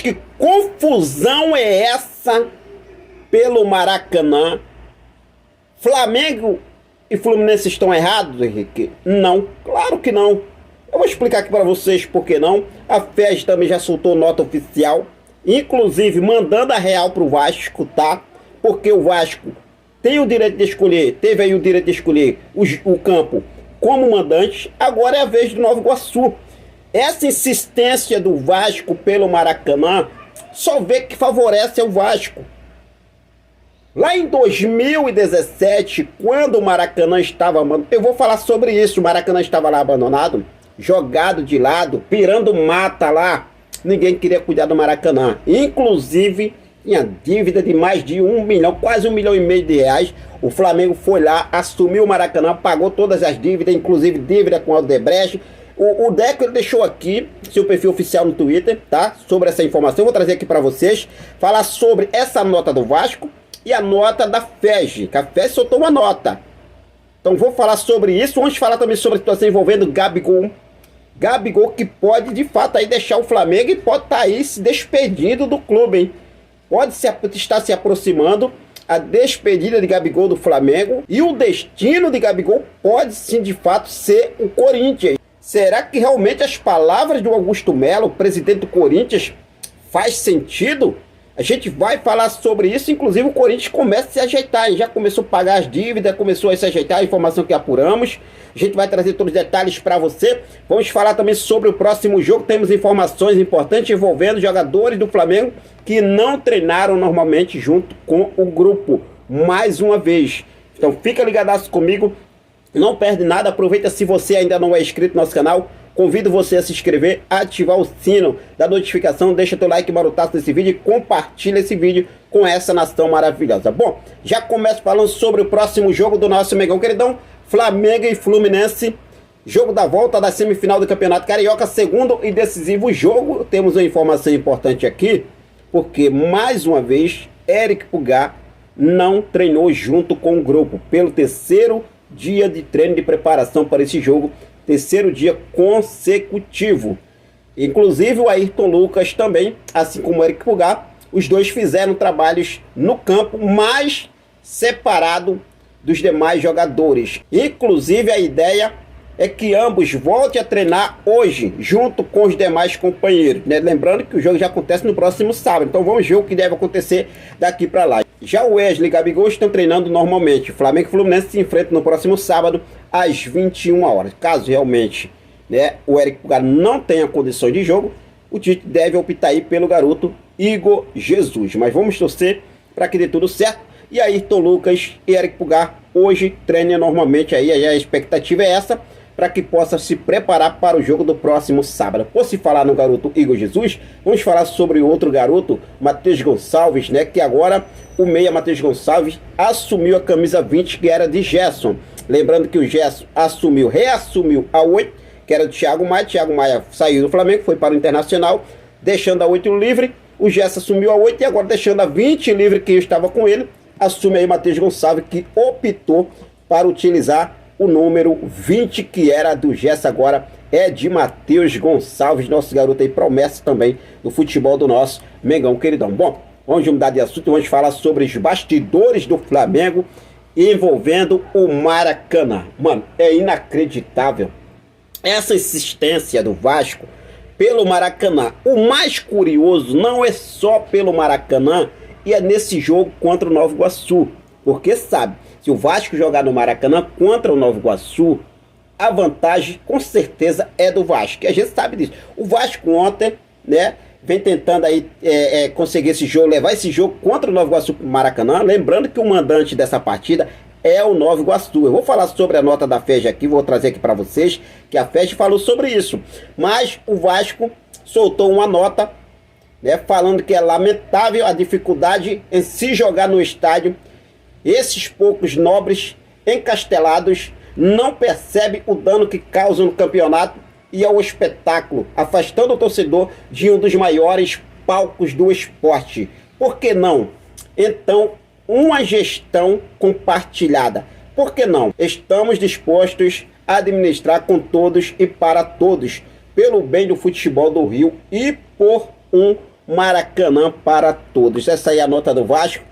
que confusão é essa pelo Maracanã? Flamengo e Fluminense estão errados, Henrique? Não, claro que não. Eu vou explicar aqui para vocês por que não. A FES também já soltou nota oficial, inclusive mandando a real para o Vasco, tá? Porque o Vasco tem o direito de escolher, teve aí o direito de escolher o campo como mandante. Agora é a vez do Nova Iguaçu. Essa insistência do Vasco pelo Maracanã só vê que favorece o Vasco. Lá em 2017, quando o Maracanã estava abandonado, eu vou falar sobre isso, o Maracanã estava lá abandonado, jogado de lado, pirando mata lá, ninguém queria cuidar do Maracanã. Inclusive, tinha dívida de mais de 1 milhão, quase 1,5 milhão de reais. O Flamengo foi lá, assumiu o Maracanã, pagou todas as dívidas, inclusive dívida com o Odebrecht. O Deco ele deixou aqui seu perfil oficial no Twitter, tá? Sobre essa informação, eu vou trazer aqui para vocês, falar sobre essa nota do Vasco e a nota da FES, que a FES soltou uma nota. Então vou falar sobre isso, vamos falar também sobre a situação envolvendo Gabigol. Gabigol que pode de fato aí deixar o Flamengo e pode estar aí se despedindo do clube, hein? Pode estar se aproximando a despedida de Gabigol do Flamengo e o destino de Gabigol pode sim de fato ser o Corinthians. Será que realmente as palavras do Augusto Melo, presidente do Corinthians, faz sentido? A gente vai falar sobre isso, inclusive o Corinthians começa a se ajeitar, já começou a pagar as dívidas, começou a se ajeitar, a informação que apuramos. A gente vai trazer todos os detalhes para você. Vamos falar também sobre o próximo jogo, temos informações importantes envolvendo jogadores do Flamengo que não treinaram normalmente junto com o grupo, mais uma vez. Então fica ligadaço comigo, não perde nada, aproveita se você ainda não é inscrito no nosso canal. Convido você a se inscrever, ativar o sino da notificação, deixa teu like marutaço nesse vídeo e compartilha esse vídeo com essa nação maravilhosa. Bom, já começo falando sobre o próximo jogo do nosso Mengão queridão, Flamengo e Fluminense, jogo da volta da semifinal do Campeonato Carioca, segundo e decisivo jogo. Temos uma informação importante aqui, porque mais uma vez, Eric Pulgar não treinou junto com o grupo, pelo terceiro dia de treino de preparação para esse jogo, terceiro dia consecutivo. Inclusive o Ayrton Lucas também, assim como o Eric Pulgar, os dois fizeram trabalhos no campo, mas separado dos demais jogadores. Inclusive a ideia é que ambos voltem a treinar hoje, junto com os demais companheiros, né? Lembrando que o jogo já acontece no próximo sábado, então vamos ver o que deve acontecer daqui para lá. Já o Wesley e Gabigol estão treinando normalmente. Flamengo e Fluminense se enfrentam no próximo sábado às 21 horas. Caso realmente, né, o Eric Pulgar não tenha condições de jogo, o Tite deve optar aí pelo garoto Igor Jesus. Mas vamos torcer para que dê tudo certo. E aí, Ayrton Lucas e Eric Pulgar hoje treinem normalmente aí a expectativa é essa, para que possa se preparar para o jogo do próximo sábado. Por se falar no garoto Igor Jesus, vamos falar sobre outro garoto, Matheus Gonçalves, né? Que agora o meia Matheus Gonçalves assumiu a camisa 20, que era de Gerson. Lembrando que o Gerson reassumiu a 8, que era do Thiago Maia. Thiago Maia saiu do Flamengo, foi para o Internacional, deixando a 8 livre. O Gerson assumiu a 8 e agora deixando a 20 livre, que estava com ele, assume aí Matheus Gonçalves, que optou para utilizar o número 20, que era do Gerson, agora é de Matheus Gonçalves, nosso garoto aí, promessa também do futebol do nosso Mengão queridão. Bom, vamos mudar de assunto, vamos falar sobre os bastidores do Flamengo envolvendo o Maracanã. Mano, é inacreditável essa insistência do Vasco pelo Maracanã. O mais curioso não é só pelo Maracanã, e é nesse jogo contra o Nova Iguaçu, porque sabe, se o Vasco jogar no Maracanã contra o Nova Iguaçu, a vantagem com certeza é do Vasco, e a gente sabe disso. O Vasco ontem, né, vem tentando aí conseguir esse jogo, levar esse jogo contra o Nova Iguaçu para o Maracanã, lembrando que o mandante dessa partida é o Nova Iguaçu. Eu vou falar sobre a nota da FES aqui, vou trazer aqui para vocês, que a FES falou sobre isso, mas o Vasco soltou uma nota, né, falando que é lamentável a dificuldade em se jogar no estádio. Esses poucos nobres encastelados não percebem o dano que causam no campeonato e ao espetáculo, afastando o torcedor de um dos maiores palcos do esporte. Por que não? Então, uma gestão compartilhada. Por que não? Estamos dispostos a administrar com todos e para todos, pelo bem do futebol do Rio e por um Maracanã para todos. Essa aí é a nota do Vasco,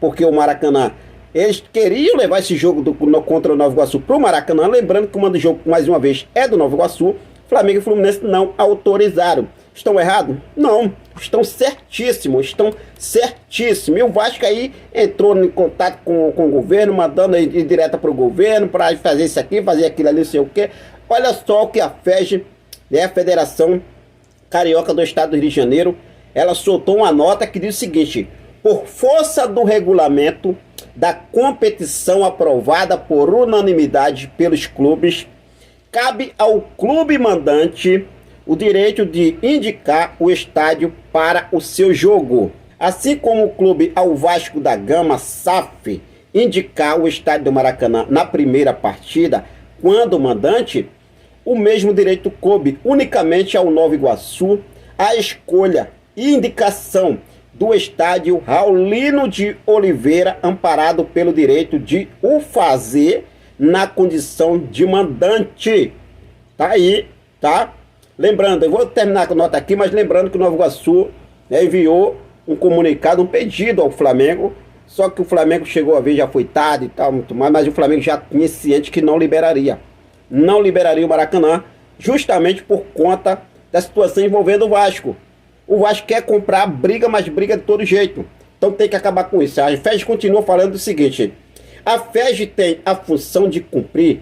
porque o Maracanã, eles queriam levar esse jogo contra o Nova Iguaçu para o Maracanã, lembrando que o mando do jogo, mais uma vez, é do Nova Iguaçu. Flamengo e Fluminense não autorizaram. Estão errados? Não, estão certíssimos, E o Vasco aí entrou em contato com o governo, mandando aí direto para o governo, para fazer isso aqui, fazer aquilo ali, não sei o que. Olha só o que a FEG, a Federação Carioca do Estado do Rio de Janeiro, ela soltou uma nota que diz o seguinte: por força do regulamento da competição aprovada por unanimidade pelos clubes, cabe ao clube mandante o direito de indicar o estádio para o seu jogo. Assim como o clube ao Vasco da Gama, SAF, indicar o estádio do Maracanã na primeira partida, quando mandante, o mesmo direito coube unicamente ao Nova Iguaçu a escolha e indicação do estádio Raulino de Oliveira, amparado pelo direito de o fazer na condição de mandante. Tá aí, tá? Lembrando, eu vou terminar com a nota aqui, mas lembrando que o Nova Iguaçu enviou um comunicado, um pedido ao Flamengo, só que o Flamengo chegou a ver, já foi tarde e tal, muito mais, mas o Flamengo já tinha ciente que não liberaria o Maracanã, justamente por conta da situação envolvendo o Vasco. O Vasco quer comprar, briga, mas briga de todo jeito. Então tem que acabar com isso. A FEG continua falando o seguinte: a FEG tem a função de cumprir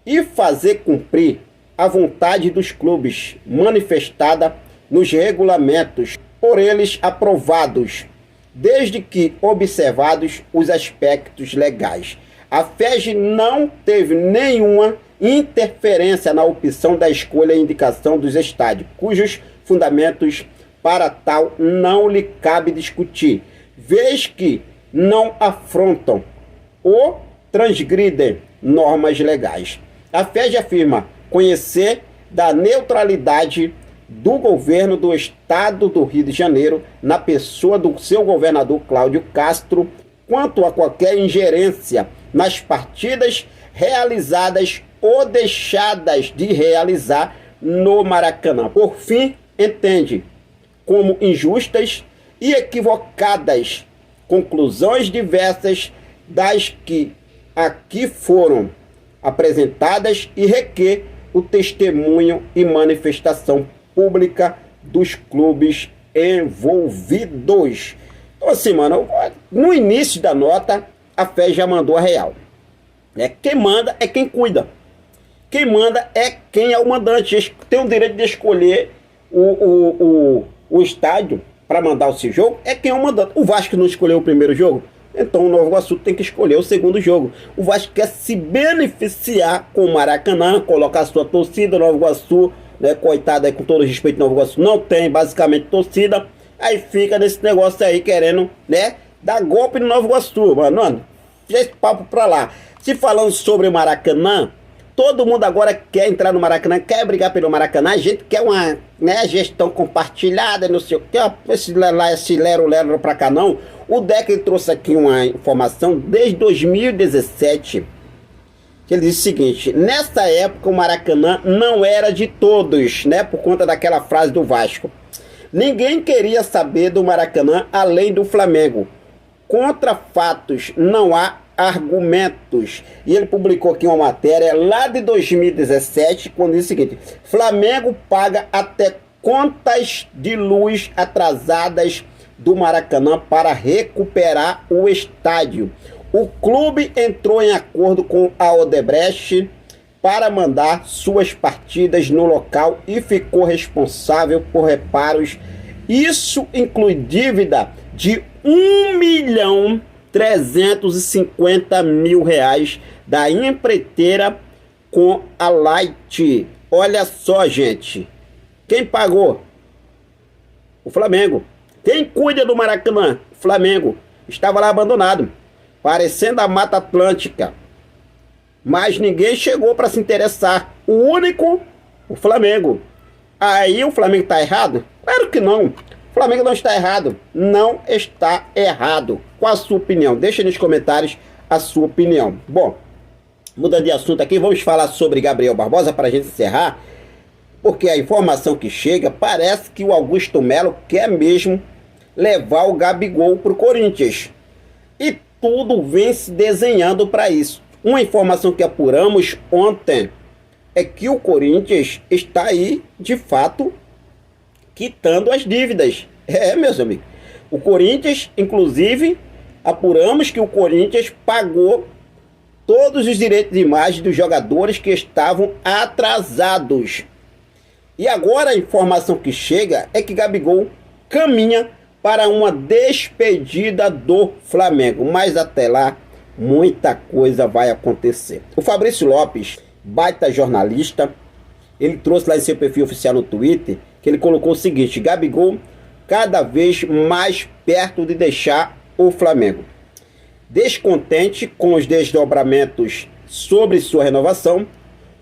e fazer cumprir a vontade dos clubes, manifestada nos regulamentos por eles aprovados, desde que observados os aspectos legais. A FEG não teve nenhuma interferência na opção da escolha e indicação dos estádios, cujos fundamentos para tal não lhe cabe discutir, vez que não afrontam ou transgridem normas legais. A FEG afirma conhecer da neutralidade do governo do Estado do Rio de Janeiro, na pessoa do seu governador Cláudio Castro, quanto a qualquer ingerência nas partidas realizadas ou deixadas de realizar no Maracanã. Por fim, entende como injustas e equivocadas conclusões diversas das que aqui foram apresentadas e requer o testemunho e manifestação pública dos clubes envolvidos. Então assim, mano, no início da nota, a FEG já mandou a real. Quem manda é quem cuida. Quem manda é quem é o mandante. Eles têm o direito de escolher o estádio para mandar o seu jogo, é quem é o mandante. O Vasco não escolheu o primeiro jogo, então o Nova Iguaçu tem que escolher o segundo jogo. O Vasco quer se beneficiar com o Maracanã, colocar sua torcida. O Nova Iguaçu, coitado aí, com todo respeito, Nova Iguaçu não tem basicamente torcida, aí fica nesse negócio aí querendo, dar golpe no Nova Iguaçu, mano, deixa esse papo pra lá. Se falando sobre o Maracanã, todo mundo agora quer entrar no Maracanã, quer brigar pelo Maracanã, a gente quer uma gestão compartilhada, não sei o que, esse lero pra cá não. O DEC trouxe aqui uma informação desde 2017, que ele diz o seguinte: nessa época o Maracanã não era de todos, por conta daquela frase do Vasco. Ninguém queria saber do Maracanã além do Flamengo. Contra fatos não há argumentos. E ele publicou aqui uma matéria lá de 2017, quando diz o seguinte: Flamengo paga até contas de luz atrasadas do Maracanã para recuperar o estádio. O clube entrou em acordo com a Odebrecht para mandar suas partidas no local e ficou responsável por reparos. Isso inclui dívida de R$1.350.000 da empreiteira com a Light. Olha só, gente. Quem pagou? O Flamengo. Quem cuida do Maracanã? O Flamengo. Estava lá abandonado, parecendo a Mata Atlântica. Mas ninguém chegou para se interessar. O único, o Flamengo. Aí o Flamengo está errado? Claro que não. O Flamengo não está errado. Não está errado. Qual a sua opinião? Deixa nos comentários a sua opinião. Bom, mudando de assunto aqui, vamos falar sobre Gabriel Barbosa para a gente encerrar. Porque a informação que chega parece que o Augusto Melo quer mesmo levar o Gabigol para o Corinthians. E tudo vem se desenhando para isso. Uma informação que apuramos ontem é que o Corinthians está aí, de fato, quitando as dívidas. Meus amigos. O Corinthians, inclusive, apuramos que o Corinthians pagou todos os direitos de imagem dos jogadores que estavam atrasados. E agora a informação que chega é que Gabigol caminha para uma despedida do Flamengo. Mas até lá, muita coisa vai acontecer. O Fabrício Lopes, baita jornalista, ele trouxe lá em seu perfil oficial no Twitter, que ele colocou o seguinte: Gabigol cada vez mais perto de deixar o Flamengo. Descontente com os desdobramentos sobre sua renovação,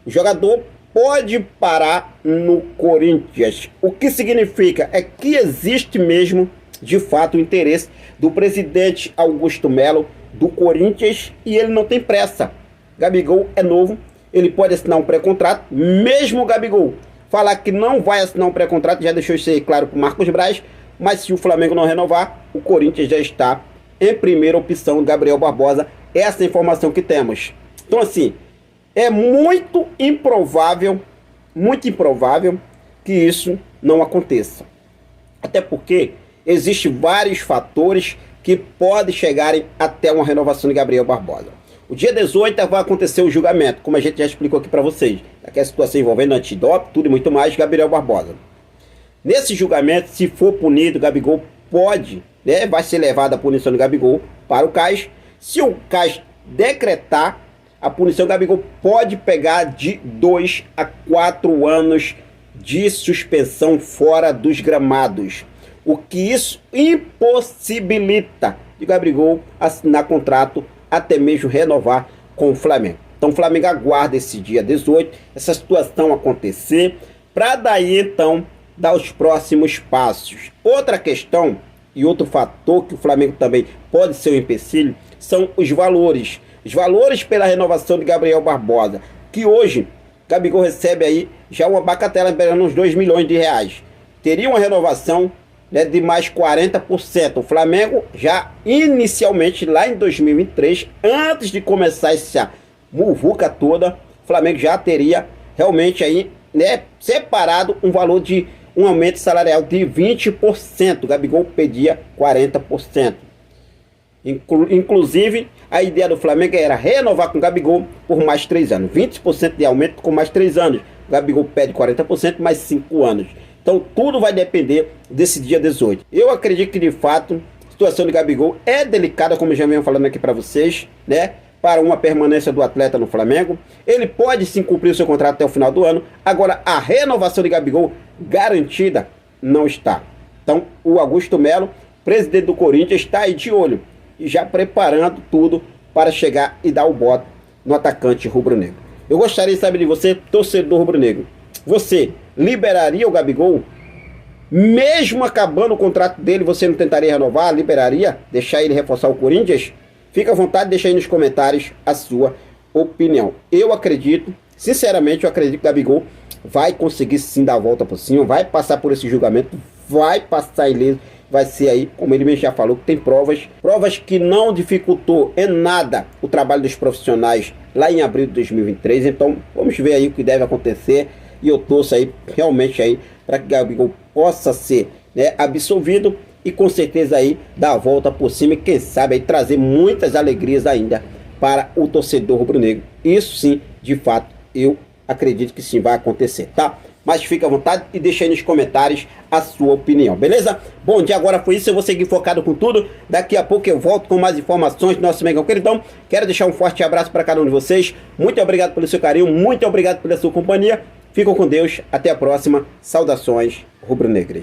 o jogador pode parar no Corinthians. O que significa é que existe mesmo, de fato, o interesse do presidente Augusto Melo do Corinthians e ele não tem pressa. Gabigol é novo, ele pode assinar um pré-contrato, mesmo o Gabigol falar que não vai assinar um pré-contrato, já deixou isso aí claro para o Marcos Braz, mas se o Flamengo não renovar, o Corinthians já está em primeira opção, Gabriel Barbosa. Essa é a informação que temos. Então assim, é muito improvável que isso não aconteça. Até porque existem vários fatores que podem chegarem até uma renovação de Gabriel Barbosa. O dia 18 vai acontecer o julgamento, como a gente já explicou aqui para vocês. Aqui a situação envolvendo antidoping, tudo e muito mais, Gabriel Barbosa. Nesse julgamento, se for punido, Gabigol pode, vai ser levada a punição do Gabigol para o CAS. Se o CAS decretar a punição, Gabigol pode pegar de 2 a 4 anos de suspensão fora dos gramados. O que isso impossibilita de Gabigol assinar contrato, até mesmo renovar com o Flamengo. Então o Flamengo aguarda esse dia 18, essa situação acontecer, para daí então dar os próximos passos. Outra questão e outro fator que o Flamengo também pode ser um empecilho são os valores. Os valores pela renovação de Gabriel Barbosa, que hoje Gabigol recebe aí já uma bacatela esperando uns 2 milhões de reais. Teria uma renovação de mais 40%. O Flamengo já inicialmente lá em 2023, antes de começar essa muvuca toda, o Flamengo já teria realmente aí separado um valor de um aumento salarial de 20%. O Gabigol pedia 40%. Inclusive, a ideia do Flamengo era renovar com o Gabigol por mais 3 anos. 20% de aumento com mais 3 anos. O Gabigol pede 40%, mais 5 anos. Então tudo vai depender desse dia 18. Eu acredito que de fato a situação do Gabigol é delicada, como já venho falando aqui para vocês, para uma permanência do atleta no Flamengo. Ele pode sim cumprir o seu contrato até o final do ano. Agora a renovação de Gabigol garantida não está. Então o Augusto Melo, presidente do Corinthians, está aí de olho e já preparando tudo para chegar e dar o bote no atacante rubro-negro. Eu gostaria de saber de você, torcedor rubro-negro. Você liberaria o Gabigol? Mesmo acabando o contrato dele, você não tentaria renovar? Liberaria? Deixar ele reforçar o Corinthians? Fica à vontade, deixa aí nos comentários a sua opinião. Eu acredito, sinceramente, eu acredito que o Gabigol vai conseguir sim dar a volta por cima, vai passar por esse julgamento, vai passar ileso, vai ser aí, como ele mesmo já falou, que tem provas que não dificultou em nada o trabalho dos profissionais lá em abril de 2023. Então, vamos ver aí o que deve acontecer. E eu torço aí, realmente aí, para que Gabigol possa ser absolvido e com certeza aí dar a volta por cima e quem sabe aí trazer muitas alegrias ainda para o torcedor rubro-negro. Isso sim, de fato, eu acredito que sim vai acontecer, tá? Mas fica à vontade e deixa aí nos comentários a sua opinião, beleza? Bom dia, agora foi isso, eu vou seguir focado com tudo. Daqui a pouco eu volto com mais informações do nosso Mengão queridão. Quero deixar um forte abraço para cada um de vocês. Muito obrigado pelo seu carinho, muito obrigado pela sua companhia. Ficam com Deus, até a próxima. Saudações rubro-negras.